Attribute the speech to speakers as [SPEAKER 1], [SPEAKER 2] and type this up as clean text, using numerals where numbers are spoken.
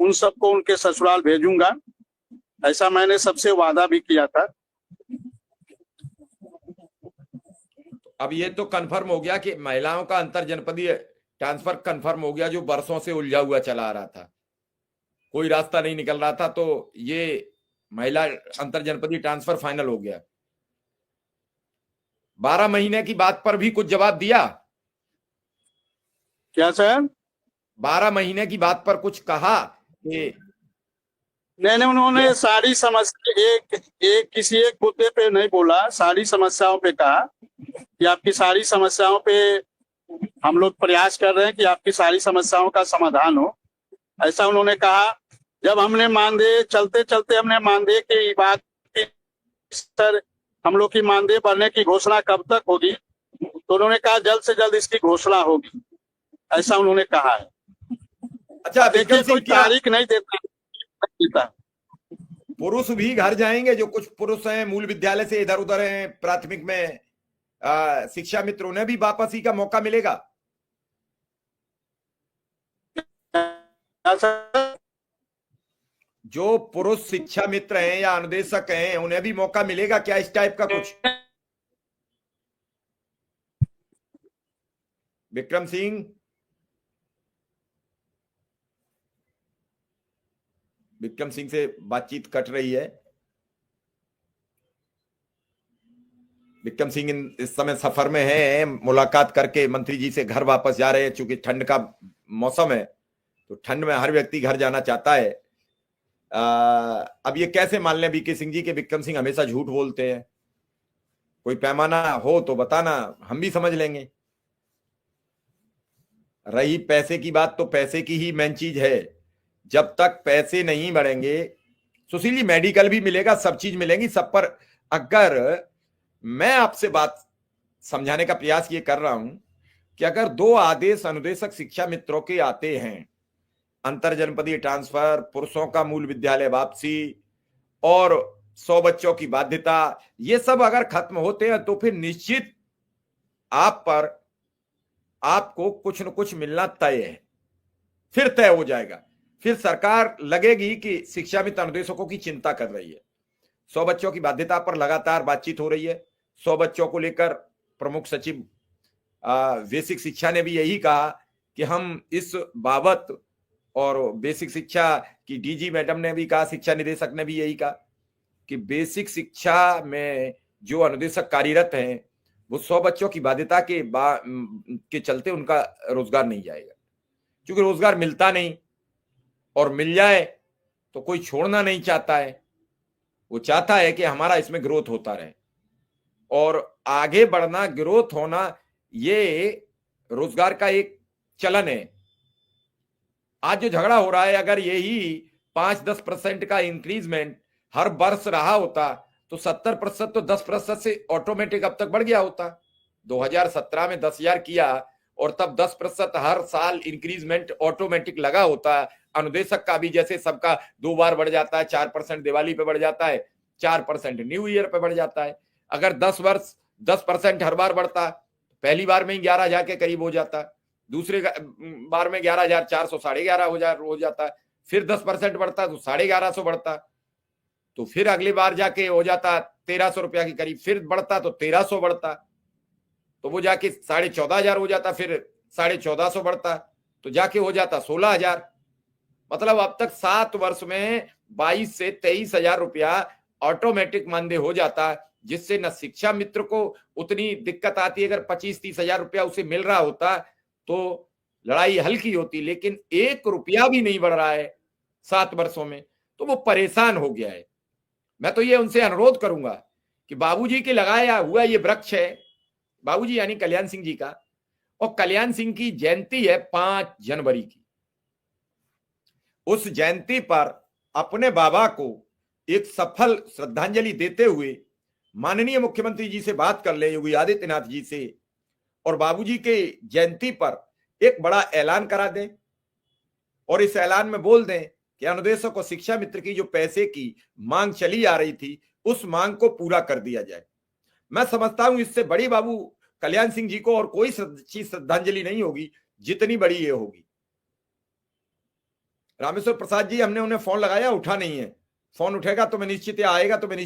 [SPEAKER 1] उन सबको उनके ससुराल भेजूंगा, ऐसा मैंने सबसे वादा भी किया था।
[SPEAKER 2] अब ये तो कंफर्म हो गया कि महिलाओं का अंतर जनपदीय ट्रांसफर कंफर्म हो गया, जो बरसों से उलझा हुआ चला आ रहा था, कोई रास्ता नहीं निकल रहा था, तो ये महिला अंतर जनपदीय ट्रांसफर फाइनल हो गया। 12 महीने की बात पर भी कुछ जवाब दिया?
[SPEAKER 1] क्या सर?
[SPEAKER 2] 12 महीने की बात पर कुछ कहा कि
[SPEAKER 1] नहीं, उन्होंने सारी समस्या एक एक किसी एक मुद्दे पे नहीं बोला, सारी समस्याओं पे कहा कि आपकी सारी समस्याओं पे हम लोग प्रयास कर रहे हैं कि आपकी सारी समस्याओं का समाधान हो, ऐसा उन्होंने कहा। जब हमने मानदेय चलते चलते हमने मानदेय की बात की, सर हम लोग की मानदेय बढ़ने की घोषणा कब तक होगी, तो उन्होंने कहा जल्द से जल्द इसकी घोषणा होगी, ऐसा उन्होंने कहा है।
[SPEAKER 2] अच्छा,
[SPEAKER 1] देखिए कोई तारीख नहीं देता।
[SPEAKER 2] पुरुष भी घर जाएंगे, जो कुछ पुरुष हैं मूल विद्यालय से इधर उधर हैं प्राथमिक में, शिक्षा मित्र, उन्हें भी वापसी का मौका मिलेगा? जो पुरुष शिक्षा मित्र हैं या अनुदेशक हैं, उन्हें भी मौका मिलेगा क्या इस टाइप का कुछ? विक्रम सिंह, विक्रम सिंह से बातचीत कट रही है। विक्रम सिंह इस समय सफर में है, मुलाकात करके मंत्री जी से घर वापस जा रहे हैं। चूंकि ठंड का मौसम है तो ठंड में हर व्यक्ति घर जाना चाहता है। अब ये कैसे मान लें वीके सिंह जी के विक्रम सिंह हमेशा झूठ बोलते हैं? कोई पैमाना हो तो बताना, हम भी समझ लेंगे। रही पैसे की बात, तो पैसे की ही मेन चीज है। जब तक पैसे नहीं बढ़ेंगे, सुशील जी मेडिकल भी मिलेगा, सब चीज मिलेंगी सब पर। अगर मैं आपसे बात समझाने का प्रयास ये कर रहा हूं कि अगर 2 आदेश अनुदेशक शिक्षा मित्रों के आते हैं, अंतर जनपदीय ट्रांसफर, पुरुषों का मूल विद्यालय वापसी और 100 बच्चों की बाध्यता, ये सब अगर खत्म होते हैं तो फिर निश्चित आप पर आपको कुछ न कुछ मिलना तय है, फिर तय हो जाएगा। फिर सरकार लगेगी कि शिक्षा मित्र अनुदेशकों की चिंता कर रही है। 100 बच्चों की बाध्यता पर लगातार बातचीत हो रही है। 100 बच्चों को लेकर प्रमुख सचिव बेसिक शिक्षा ने भी यही कहा कि हम इस बाबत, और बेसिक शिक्षा की डीजी मैडम ने भी कहा, शिक्षा निदेशक ने भी यही कहा कि बेसिक शिक्षा में जो अनुदेशक कार्यरत हैं वो 100 बच्चों की बाध्यता के चलते उनका रोजगार नहीं जाएगा, क्योंकि रोजगार मिलता नहीं, और मिल जाए तो कोई छोड़ना नहीं चाहता है। वो चाहता है कि हमारा इसमें ग्रोथ होता रहे, और आगे बढ़ना, ग्रोथ होना, ये रोजगार का एक चलन है। आज जो झगड़ा हो रहा है, अगर यही 5-10% का इंक्रीजमेंट हर वर्ष रहा होता तो 70% तो 10% से ऑटोमेटिक अब तक बढ़ गया होता। 2017 में 10,000 किया और तब 10% हर साल इंक्रीजमेंट ऑटोमेटिक लगा होता। अनुदेशक का भी जैसे सबका 2 बार बढ़ जाता है, 4% दिवाली पे बढ़ जाता है, 4% न्यू ईयर पे बढ़ जाता है। अगर 10% हर बार बढ़ता, पहली बार में ही 11,000 के करीब हो जाता, दूसरे बार में 11,400, 11,500 हो जाता, फिर 10% बढ़ता तो 11,500 बढ़ता, तो फिर अगली बार जाके हो जाता 1,300 रुपया के करीब, फिर बढ़ता तो 1,300 बढ़ता, तो वो जाके 14,500 हो जाता, फिर 14,500 बढ़ता तो जाके हो जाता 16,000। मतलब अब तक 7 वर्ष में 22 से 23,000 रुपया ऑटोमेटिक मानदेय हो जाता, जिससे न शिक्षा मित्र को उतनी दिक्कत आती। अगर 25-30,000 रुपया उसे मिल रहा होता तो लड़ाई हल्की होती, लेकिन 1 रुपया भी नहीं बढ़ रहा है 7 वर्षों में, तो वो परेशान हो गया है। मैं तो ये उनसे अनुरोध करूंगा कि बाबूजी के लगाया हुआ ये वृक्ष है, बाबूजी यानी कल्याण सिंह जी का, और कल्याण सिंह की जयंती है 5 जनवरी की। उस जयंती पर अपने बाबा को एक सफल श्रद्धांजलि देते हुए माननीय मुख्यमंत्री जी से बात कर ले, योगी आदित्यनाथ जी से, और बाबूजी के जयंती पर एक बड़ा ऐलान करा दें, और इस ऐलान में बोल दें कि अनुदेशक और शिक्षा मित्र की जो पैसे की मांग चली आ रही थी, उस मांग को पूरा कर दिया जाए। मैं समझता हूं इससे बड़ी बाबू कल्याण सिंह जी को और कोई श्रद्धांजलि नहीं होगी जितनी बड़ी ये होगी। रामेश्वर प्रसाद जी, हमने उन्हें फोन लगाया, उठा नहीं है। फोन उठेगा तो मैं निश्चित, या आएगा तो मैं